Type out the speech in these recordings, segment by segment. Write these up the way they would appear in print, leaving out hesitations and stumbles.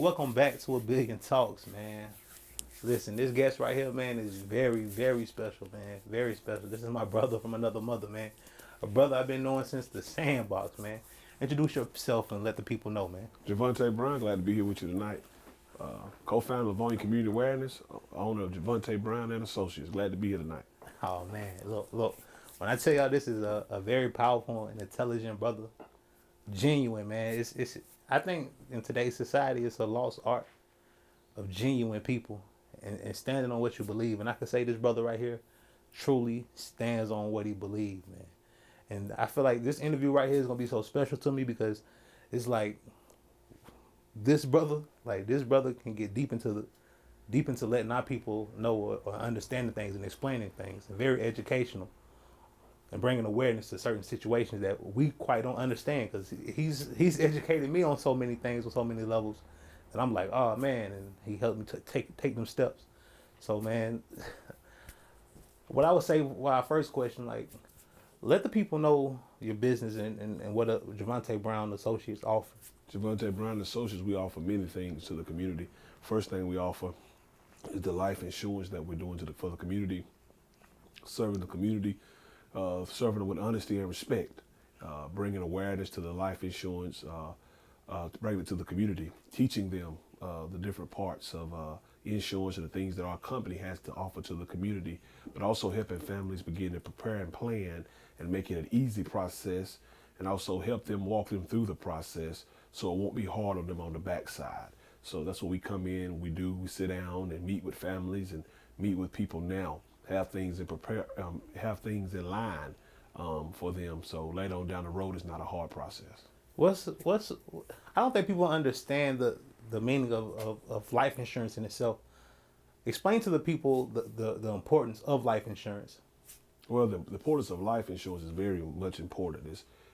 welcome back to AbillnTalks, man. Listen, this guest right here, man, is very, very special, man. Very special. This is my brother from another mother, man. A brother I've been knowing since the sandbox, man. Introduce yourself and let the people know, man. Gervonta Brown, glad to be here with you tonight. Co-founder of Livonia Community Awareness, owner of Gervonta Brown and Associates. Glad to be here tonight. Oh, man. Look. When I tell y'all this is a very powerful and intelligent brother, genuine, man. It's. I think in today's society, it's a lost art of genuine people and standing on what you believe. And I can say this brother right here truly stands on what he believes, man. And I feel like this interview right here is gonna be so special to me because it's like this brother can get deep into letting our people know or understanding things and explaining things, and very educational and bringing awareness to certain situations that we quite don't understand, because he's educated me on so many things on so many levels that I'm like, oh man, and he helped me to take them steps. So man, what I would say, our first question, like, let the people know your business and what Gervonta Brown Associates offer. Gervonta Brown Associates, we offer many things to the community. First thing we offer is the life insurance that we're doing for the community, serving the community, serving them with honesty and respect, bringing awareness to the life insurance, bringing it to the community, teaching them the different parts of insurance and the things that our company has to offer to the community, but also helping families begin to prepare and plan and making it an easy process, and also help them walk them through the process so it won't be hard on them on the backside. So that's what we come in, we sit down and meet with families and meet with people now, have things have things in line for them. So later on down the road, it's not a hard process. What's I don't think people understand the meaning of life insurance in itself. Explain to the people the importance of life insurance. Well, the importance of life insurance is very much important.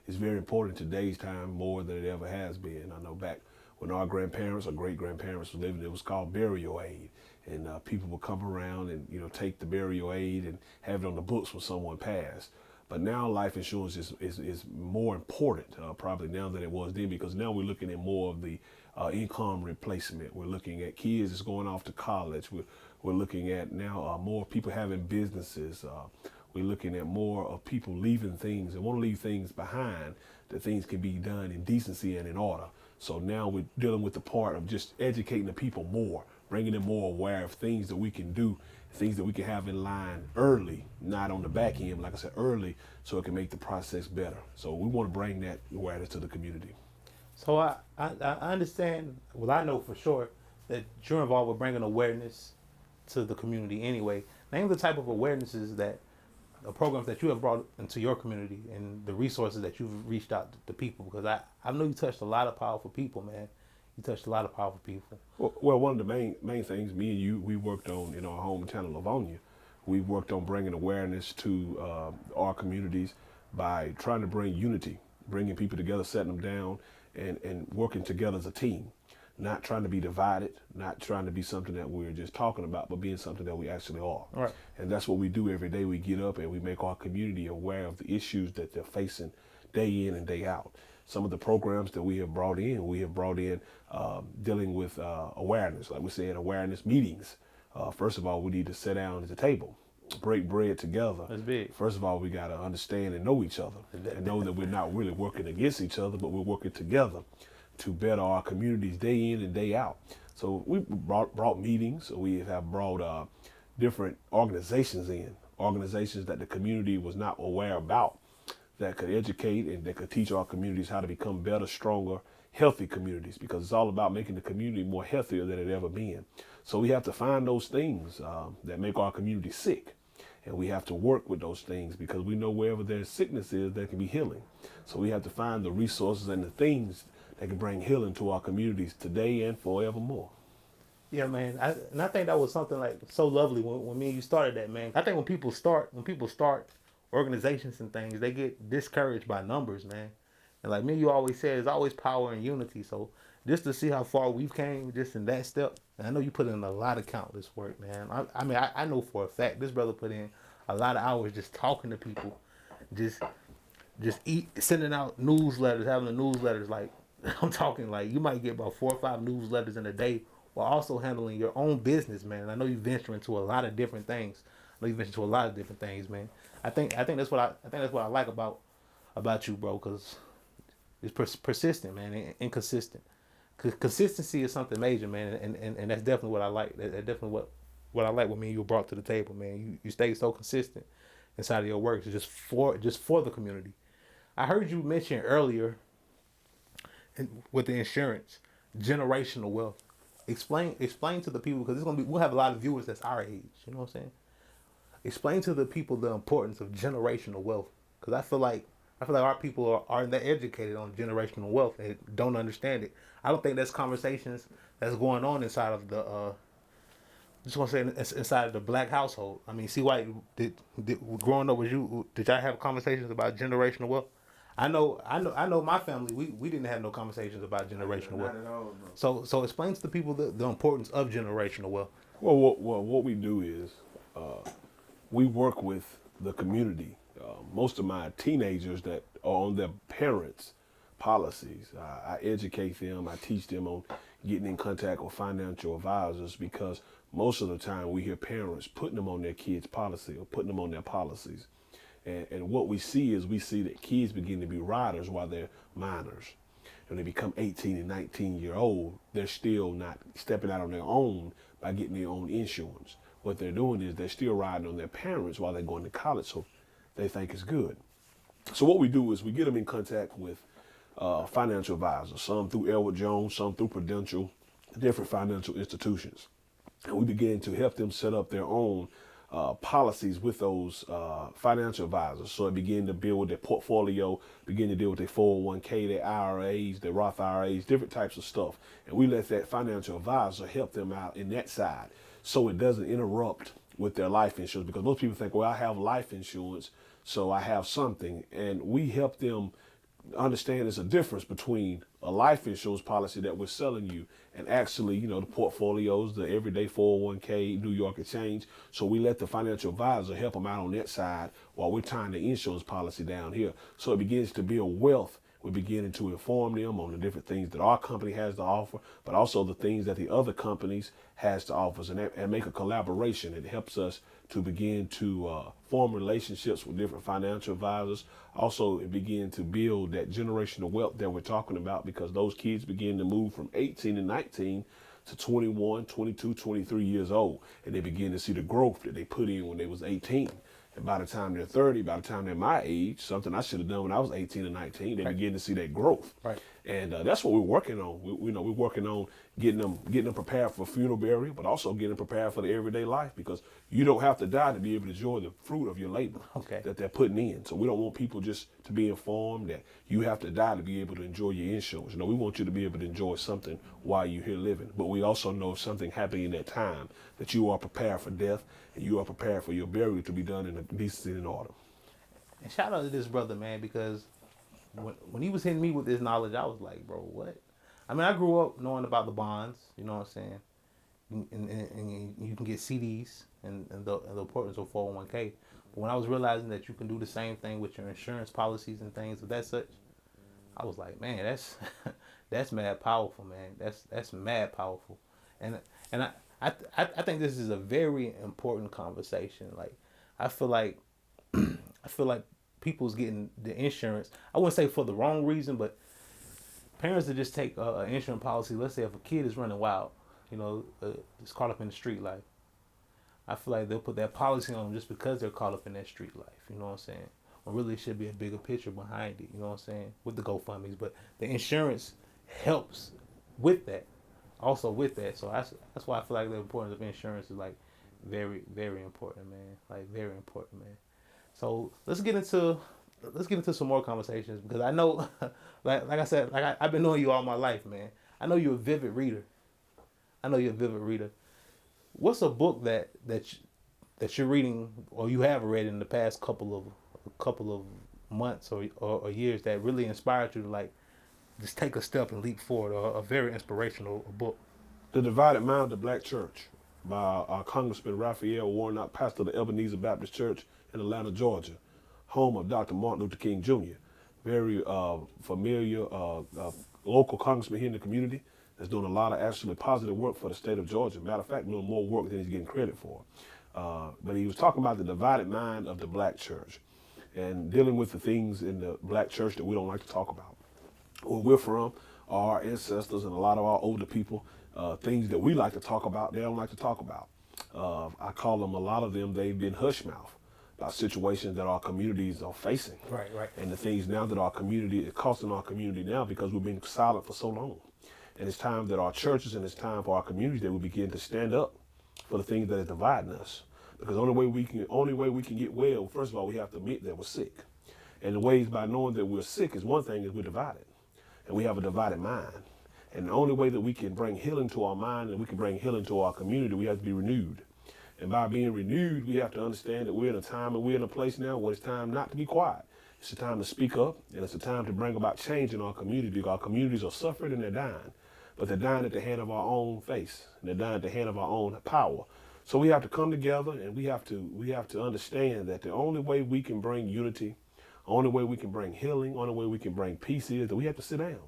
It's very important in today's time more than it ever has been. I know back when our grandparents or great grandparents were living, it was called burial aid, and people would come around and take the burial aid and have it on the books when someone passed. But now life insurance is more important probably now than it was then, because now we're looking at more of the income replacement. We're looking at kids that's going off to college. We're looking at now more people having businesses. We're looking at more of people leaving things and want to leave things behind, that things can be done in decency and in order. So now we're dealing with the part of just educating the people more, bringing them more aware of things that we can do, things that we can have in line early, not on the back end, like I said, early, so it can make the process better. So we want to bring that awareness to the community. So I understand, well, I know for sure that you're involved with bringing awareness to the community anyway. Name the type of awarenesses that the programs that you have brought into your community and the resources that you've reached out to people, because I know you touched a lot of powerful people, man. You touched a lot of powerful people. Well, one of the main things, me and you, we worked on in our hometown of Livonia. We worked on bringing awareness to our communities by trying to bring unity, bringing people together, setting them down, and working together as a team. Not trying to be divided, not trying to be something that we're just talking about, but being something that we actually are. Right. And that's what we do every day. We get up and we make our community aware of the issues that they're facing day in and day out. Some of the programs that we have brought in dealing with awareness, like we said, awareness meetings. First of all, we need to sit down at the table, break bread together. That's big. First of all, we got to understand and know each other and know that we're not really working against each other, but we're working together to better our communities day in and day out. So we brought meetings. We have brought different organizations in, organizations that the community was not aware about, that could educate and that could teach our communities how to become better, stronger, healthy communities, because it's all about making the community more healthier than it ever been. So we have to find those things that make our community sick. And we have to work with those things, because we know wherever there's sickness is, there can be healing. So we have to find the resources and the things that can bring healing to our communities today and forevermore. Yeah, man. I think that was something like so lovely when me and you started that, man. I think when people start organizations and things, they get discouraged by numbers, man. And like me and you always said, there's always power in unity. So just to see how far we've came just in that step, and I know you put in a lot of countless work, man. I know for a fact this brother put in a lot of hours just talking to people, just sending out newsletters, having the newsletters like I'm talking like you might get about 4 or 5 newsletters in a day while also handling your own business, man. And I know you venture into a lot of different things. I know you venture into a lot of different things, man. I think that's what I think that's what I like about you, bro, because it's persistent, man, and inconsistent. Consistency is something major, man, and that's definitely what I like. That's definitely what I like. What me and you brought to the table, man. You stay so consistent inside of your work, just for the community. I heard you mention earlier with the insurance, generational wealth. Explain to the people because we'll have a lot of viewers that's our age. You know what I'm saying? Explain to the people the importance of generational wealth because I feel like our people aren't that educated on generational wealth and don't understand it. I don't think that's conversations that's going on inside of the just want to say inside of the black household. I mean, see why did growing up with you did y'all have conversations about generational wealth? I know my family we didn't have no conversations about generational wealth. Not at all, no. So explain to the people the importance of generational wealth. Well, what we do is we work with the community. Most of my teenagers that are on their parents' policies, I educate them. I teach them on getting in contact with financial advisors because most of the time we hear parents putting them on their kids' policy or putting them on their policies. And what we see that kids begin to be riders while they're minors. When they become 18 and 19-year old, they're still not stepping out on their own by getting their own insurance. What they're doing is they're still riding on their parents while they're going to college, so they think it's good. So what we do is we get them in contact with financial advisors, some through Edward Jones, some through Prudential, different financial institutions. And we begin to help them set up their own policies with those financial advisors. So it begin to build their portfolio, begin to deal with their 401k, their IRAs, their Roth IRAs, different types of stuff. And we let that financial advisor help them out in that side so it doesn't interrupt with their life insurance. Because most people think, well, I have life insurance, so I have something. And we help them understand there's a difference between a life insurance policy that we're selling you and actually, the portfolios, the everyday 401k, New York Exchange. So we let the financial advisor help them out on that side while we're tying the insurance policy down here. So it begins to build wealth. We're beginning to inform them on the different things that our company has to offer, but also the things that the other companies has to offer us, and make a collaboration. It helps us to begin to form relationships with different financial advisors. Also, it begin to build that generational wealth that we're talking about because those kids begin to move from 18 and 19 to 21, 22, 23 years old, and they begin to see the growth that they put in when they was 18. And by the time they're 30, by the time they're my age, something I should have done when I was 18 and 19, they begin to see that growth. Right. And that's what we're working on. We're working on getting them prepared for funeral burial, but also getting them prepared for the everyday life because you don't have to die to be able to enjoy the fruit of your labor that they're putting in. So we don't want people just to be informed that you have to die to be able to enjoy your insurance. We want you to be able to enjoy something while you're here living. But we also know if something happened in that time that you are prepared for death and you are prepared for your burial to be done in a decency and order. And shout out to this brother, man, because when he was hitting me with this knowledge, I was like, bro, what? I mean, I grew up knowing about the bonds, you know what I'm saying? And you can get CDs and the importance of 401k. But when I was realizing that you can do the same thing with your insurance policies and things of that such, I was like, man, that's that's mad powerful, man. That's mad powerful. And I think this is a very important conversation. Like, I feel like people's getting the insurance. I wouldn't say for the wrong reason, but parents that just take an insurance policy. Let's say if a kid is running wild, is caught up in the street life. I feel like they'll put that policy on them just because they're caught up in that street life. You know what I'm saying? When really it should be a bigger picture behind it. You know what I'm saying? With the GoFundMe's, but the insurance helps with that. Also with that, so that's why I feel like the importance of insurance is like very, very important, man. Like very important, man. So let's get into some more conversations because I know, like I said, I've been knowing you all my life, man. I know you're a vivid reader. What's a book that you're reading or you have read in the past couple of months or years that really inspired you to like just take a step and leap forward, or a very inspirational book? The Divided Mind of the Black Church by Congressman Raphael Warnock, pastor of the Ebenezer Baptist Church in Atlanta, Georgia, home of Dr. Martin Luther King Jr. Very familiar, local congressman here in the community that's doing a lot of actually positive work for the state of Georgia. Matter of fact, doing more work than he's getting credit for. But he was talking about the divided mind of the black church and dealing with the things in the black church that we don't like to talk about. Where we're from, our ancestors and a lot of our older people, things that we like to talk about, they don't like to talk about. I call them, a lot of them, they've been hush mouth about situations that our communities are facing. Right, right. And the things now that our community is costing our community now because we've been silent for so long. And it's time that our churches and it's time for our communities that we begin to stand up for the things that are dividing us. Because the only way we can get well, first of all, we have to admit that we're sick. And the ways by knowing that we're sick is one thing, is we're divided. And we have a divided mind. And the only way that we can bring healing to our mind and we can bring healing to our community, we have to be renewed. And by being renewed, we have to understand that we're in a time and we're in a place now where it's time not to be quiet. It's a time to speak up, and it's a time to bring about change in our community. Our communities are suffering and they're dying, but they're dying at the hand of our own face, and they're dying at the hand of our own power. So we have to come together, and we have to understand that the only way we can bring unity, only way we can bring healing, only way we can bring peace is that we have to sit down.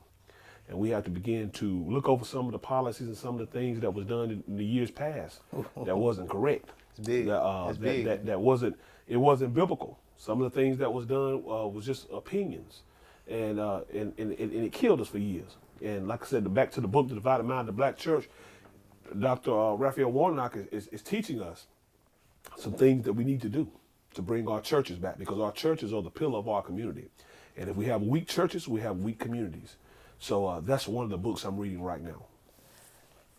And we have to begin to look over some of the policies and some of the things that was done in the years past that wasn't correct. It's big. It's big. That wasn't, it wasn't biblical. Some of the things that was done was just opinions, and it killed us for years. And like I said, back to the book, The Divided Mind of the Black Church, Dr. Raphael Warnock is teaching us some things that we need to do to bring our churches back, because our churches are the pillar of our community. And if we have weak churches, we have weak communities. So that's one of the books I'm reading right now.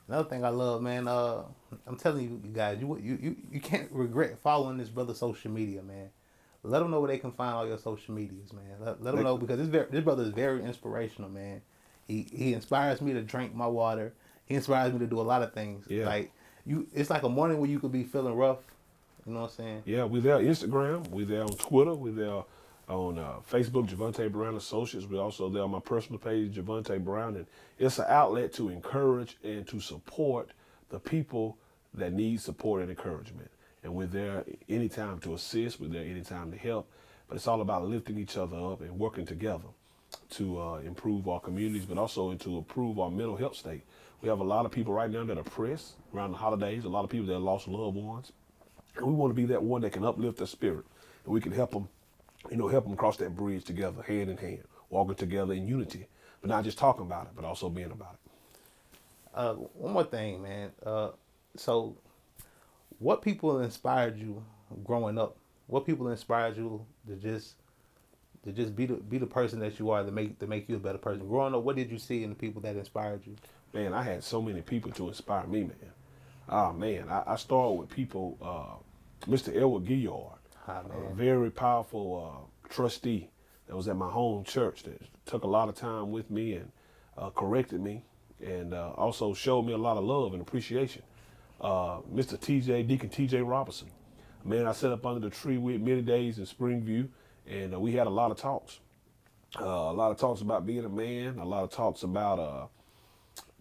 Another thing I love, man, I'm telling you guys, you can't regret following this brother's social media, man. Let them know where they can find all your social medias, man. Let them know, because this brother is very inspirational, man. He inspires me to drink my water. He inspires me to do a lot of things. Yeah. Like it's like a morning where you could be feeling rough. You know what I'm saying? Yeah, we're there on Instagram. We're there on Twitter. We're there on Facebook, Gervonta Brown Associates. We're also there on my personal page, Gervonta Brown. And it's an outlet to encourage and to support the people that need support and encouragement. And we're there anytime to assist. We're there anytime to help. But it's all about lifting each other up and working together to improve our communities, but also to improve our mental health state. We have a lot of people right now that are pressed around the holidays, a lot of people that lost loved ones. And we want to be that one that can uplift their spirit, and we can help them, help them cross that bridge together, hand in hand, walking together in unity, but not just talking about it, but also being about it. One more thing, man. So what people inspired you growing up? What people inspired you to just be the person that you are, to make you a better person? Growing up, what did you see in the people that inspired you? Man, I had so many people to inspire me, man. I started with people, Mr. Edward Gillard, a very powerful trustee that was at my home church that took a lot of time with me and corrected me, and also showed me a lot of love and appreciation. Mr. Deacon TJ Robinson, man, I sat up under the tree with many days in Springview, and we had a lot of talks. A lot of talks about being a man, a lot of talks about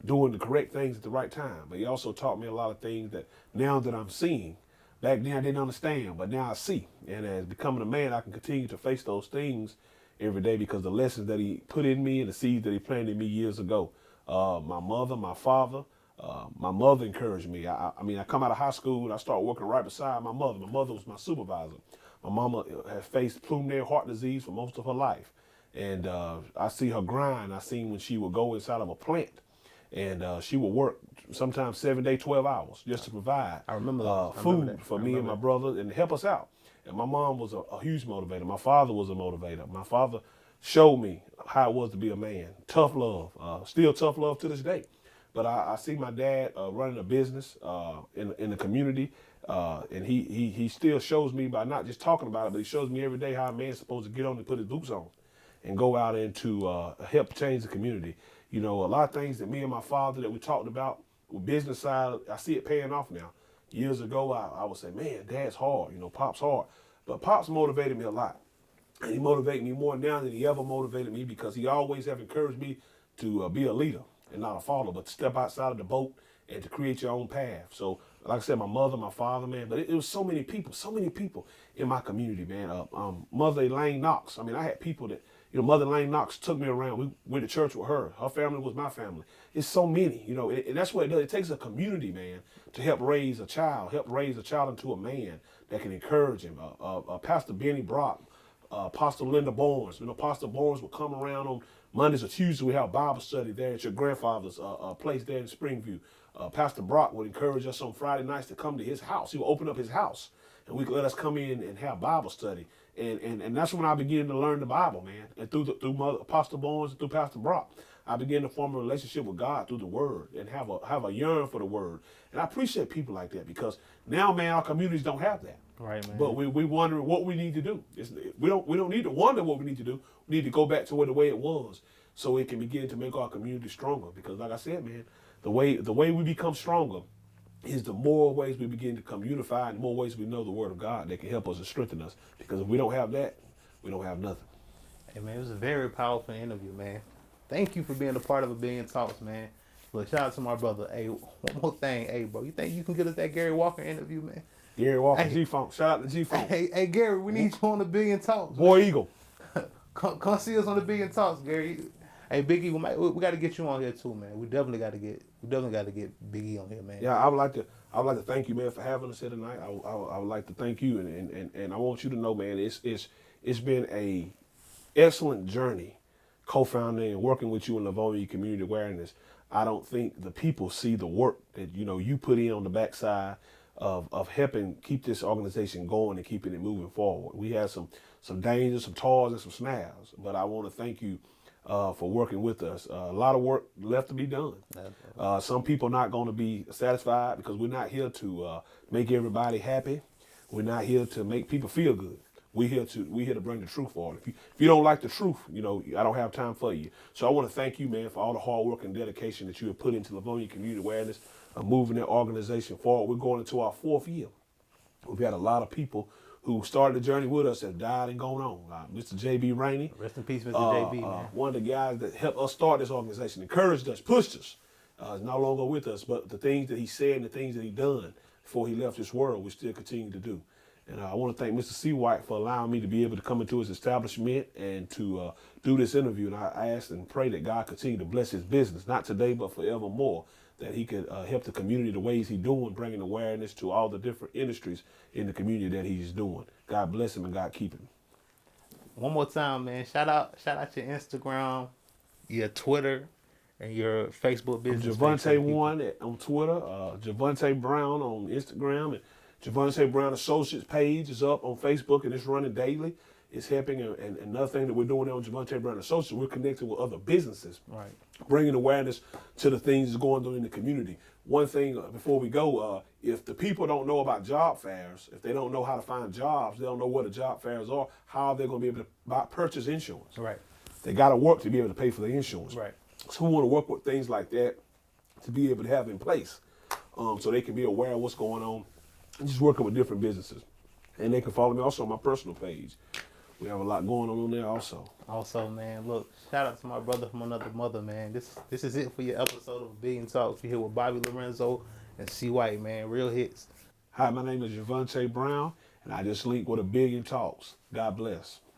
doing the correct things at the right time. But he also taught me a lot of things that now that I'm seeing, back then I didn't understand, but now I see. And as becoming a man, I can continue to face those things every day because the lessons that he put in me and the seeds that he planted in me years ago. My mother, my father, my mother encouraged me. I come out of high school and I started working right beside my mother. My mother was my supervisor. My mama had faced pulmonary heart disease for most of her life. And I see her grind. I seen when she would go inside of a plant and she would work sometimes 7 days, 12 hours just to provide food for me and my brother and help us out. And my mom was a huge motivator. My father was a motivator. My father showed me how it was to be a man. Tough love, still tough love to this day. But I see my dad running a business in the community, and he still shows me by not just talking about it, but he shows me every day how a man's supposed to get on and put his boots on and go out and to help change the community. A lot of things that me and my father that we talked about with business side, I see it paying off now. Years ago, I would say, man, Dad's hard, Pop's hard. But Pop's motivated me a lot. And he motivated me more now than he ever motivated me because he always have encouraged me to be a leader and not a follower, but to step outside of the boat and to create your own path. So like I said, my mother, my father, man. But it was so many people in my community, man. Mother Elaine Knox. I mean, I had people that, Mother Elaine Knox took me around. We went to church with her. Her family was my family. It's so many, and that's what it does. It takes a community, man, to help raise a child into a man that can encourage him. Pastor Benny Brock, Pastor Linda Barnes. Pastor Barnes would come around on Mondays or Tuesdays. We have Bible study there at your grandfather's place there in Springview. Pastor Brock would encourage us on Friday nights to come to his house. He would open up his house, and we could let us come in and have Bible study. And that's when I began to learn the Bible, man. And through Mother Pastor Barnes and through Pastor Brock, I began to form a relationship with God through the Word and have a yearn for the Word. And I appreciate people like that, because now, man, our communities don't have that. Right, man. But we wondering what we need to do. We don't need to wonder what we need to do. We need to go back to the way it was, so it can begin to make our community stronger. Because, like I said, man, the way we become stronger is the more ways we begin to come unified, and the more ways we know the Word of God that can help us and strengthen us. Because if we don't have that, we don't have nothing. Hey, man, it was a very powerful interview, man. Thank you for being a part of Abillion Talks, man. Look, shout out to my brother. Hey, one more thing. Hey, bro, you think you can get us that Gary Walker interview, man? Gary Walker, Hey. G-Funk. Shout out to G-Funk. Hey, Gary, we need you on Abillion Talks. Boy Eagle. Come see us on Abillion Talks, Gary. Hey, Big E, we got to get you on here too, man. We definitely got to get Big E on here, man. Yeah, I would like to thank you, man, for having us here tonight. I would like to thank you, and I want you to know, man, it's been a excellent journey, co-founding and working with you in Livonia Community Awareness. I don't think the people see the work that you put in on the backside of helping keep this organization going and keeping it moving forward. We had some dangers, some toils, and some snags, but I want to thank you for working with us. A lot of work left to be done. Some people not going to be satisfied, because we're not here to make everybody happy. We're not here to make people feel good. We're here to bring the truth forward. If you don't like the truth, I don't have time for you. So I want to thank you, man, for all the hard work and dedication that you have put into Livonia Community Awareness, moving that organization forward. We're going into our 4th year. We've had a lot of people who started the journey with us have died and gone on. Mr. J.B. Rainey. Rest in peace, Mr. J.B., man. One of the guys that helped us start this organization, encouraged us, pushed us, is no longer with us. But the things that he said and the things that he done before he left this world, we still continue to do. And I want to thank Mr. C. White for allowing me to be able to come into his establishment and to do this interview. And I ask and pray that God continue to bless his business, not today, but forevermore, that he could help the community the ways he's doing, bringing awareness to all the different industries in the community that he's doing. God bless him and God keep him. One more time, man. Shout out your Instagram, your Twitter, and your Facebook business. Gervonta1 on Twitter, Gervonta Brown on Instagram, and Gervonta Brown Associates page is up on Facebook, and it's running daily. It's helping, and another thing that we're doing there on Gervonta Brown Associates, we're connecting with other businesses, Right. bringing awareness to the things that's going on in the community. One thing before we go, if the people don't know about job fairs, if they don't know how to find jobs, they don't know what the job fairs are, how are they going to be able to purchase insurance? Right. They got to work to be able to pay for their insurance. Right. So we want to work with things like that to be able to have in place, so they can be aware of what's going on, and just working with different businesses. And they can follow me also on my personal page. We have a lot going on there also. Also, man, look, shout out to my brother from another mother, man. This is it for your episode of Abillion Talks. You're here with Bobby Lorenzo and C. White, man. Real hits. Hi, my name is Gervonta Brown, and I just linked with Abillion Talks. God bless.